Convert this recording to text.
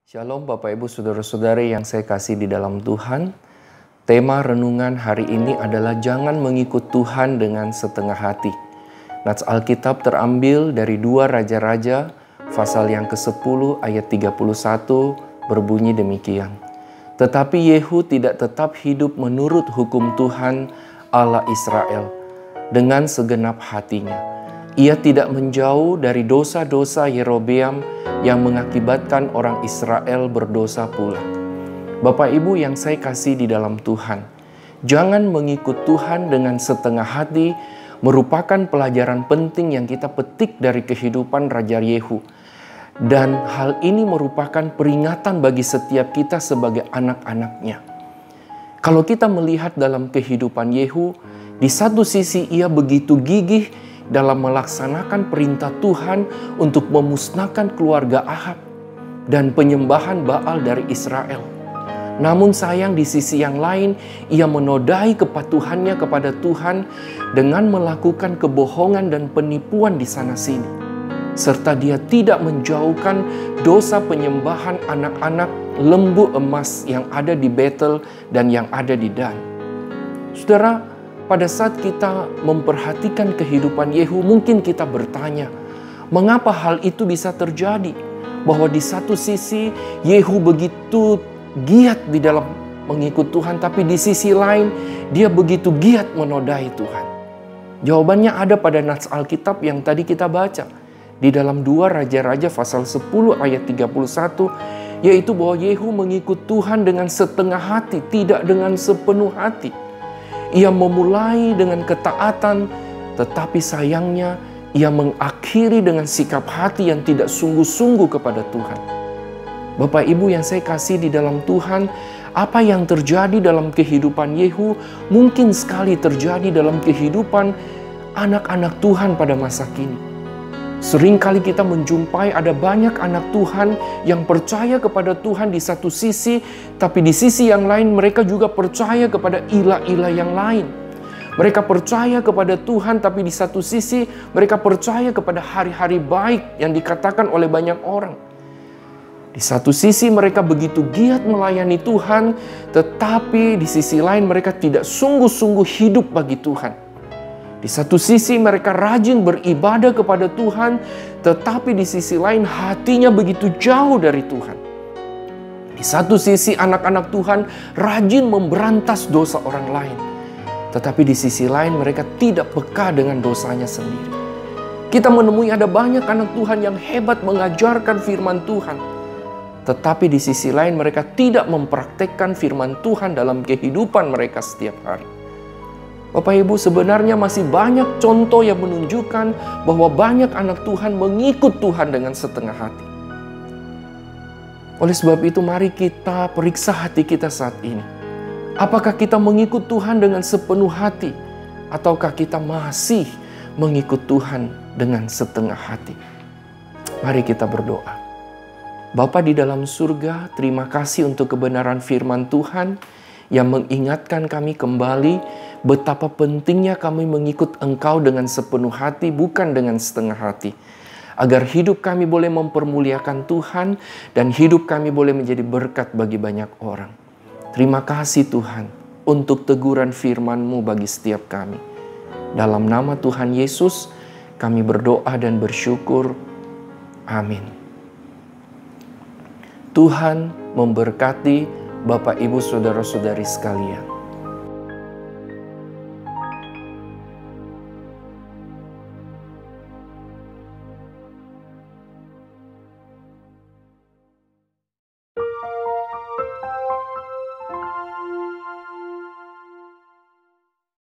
Shalom Bapak Ibu Saudara-saudari yang saya kasih di dalam Tuhan. Tema renungan hari ini adalah jangan mengikut Tuhan dengan setengah hati. Nats Alkitab terambil dari 2 Raja-Raja pasal yang ke-10 ayat 31 berbunyi demikian. Tetapi Yehu tidak tetap hidup menurut hukum Tuhan Allah Israel dengan segenap hatinya. Ia tidak menjauh dari dosa-dosa Yerobeam yang mengakibatkan orang Israel berdosa pula. Bapak Ibu yang saya kasih di dalam Tuhan, jangan mengikut Tuhan dengan setengah hati merupakan pelajaran penting yang kita petik dari kehidupan Raja Yehu. Dan hal ini merupakan peringatan bagi setiap kita sebagai anak-anaknya. Kalau kita melihat dalam kehidupan Yehu, di satu sisi ia begitu gigih dalam melaksanakan perintah Tuhan untuk memusnahkan keluarga Ahab dan penyembahan Baal dari Israel. Namun sayang di sisi yang lain, ia menodai kepatuhannya kepada Tuhan dengan melakukan kebohongan dan penipuan di sana-sini. Serta dia tidak menjauhkan dosa penyembahan anak-anak lembu emas yang ada di Betel dan yang ada di Dan. Saudara, pada saat kita memperhatikan kehidupan Yehu, mungkin kita bertanya, mengapa hal itu bisa terjadi? Bahwa di satu sisi Yehu begitu giat di dalam mengikut Tuhan, tapi di sisi lain dia begitu giat menodai Tuhan. Jawabannya ada pada nats Alkitab yang tadi kita baca. Di dalam 2 Raja-Raja pasal 10 ayat 31, yaitu bahwa Yehu mengikut Tuhan dengan setengah hati, tidak dengan sepenuh hati. Ia memulai dengan ketaatan, tetapi sayangnya ia mengakhiri dengan sikap hati yang tidak sungguh-sungguh kepada Tuhan. Bapak Ibu yang saya kasih di dalam Tuhan, apa yang terjadi dalam kehidupan Yehu mungkin sekali terjadi dalam kehidupan anak-anak Tuhan pada masa kini. Seringkali kita menjumpai ada banyak anak Tuhan yang percaya kepada Tuhan di satu sisi, tapi di sisi yang lain mereka juga percaya kepada ilah-ilah yang lain. Mereka percaya kepada Tuhan, tapi di satu sisi mereka percaya kepada hari-hari baik yang dikatakan oleh banyak orang. Di satu sisi mereka begitu giat melayani Tuhan, tetapi di sisi lain mereka tidak sungguh-sungguh hidup bagi Tuhan. Di satu sisi mereka rajin beribadah kepada Tuhan, tetapi di sisi lain hatinya begitu jauh dari Tuhan. Di satu sisi anak-anak Tuhan rajin memberantas dosa orang lain, tetapi di sisi lain mereka tidak peka dengan dosanya sendiri. Kita menemui ada banyak anak Tuhan yang hebat mengajarkan firman Tuhan, tetapi di sisi lain mereka tidak mempraktekkan firman Tuhan dalam kehidupan mereka setiap hari. Bapak Ibu, sebenarnya masih banyak contoh yang menunjukkan bahwa banyak anak Tuhan mengikut Tuhan dengan setengah hati. Oleh sebab itu, mari kita periksa hati kita saat ini. Apakah kita mengikut Tuhan dengan sepenuh hati? Ataukah kita masih mengikut Tuhan dengan setengah hati? Mari kita berdoa. Bapa di dalam surga, terima kasih untuk kebenaran firman Tuhan yang mengingatkan kami kembali betapa pentingnya kami mengikut Engkau dengan sepenuh hati, bukan dengan setengah hati. Agar hidup kami boleh mempermuliakan Tuhan dan hidup kami boleh menjadi berkat bagi banyak orang. Terima kasih Tuhan untuk teguran firman-Mu bagi setiap kami. Dalam nama Tuhan Yesus kami berdoa dan bersyukur. Amin. Tuhan memberkati Bapak Ibu Saudara-saudari sekalian.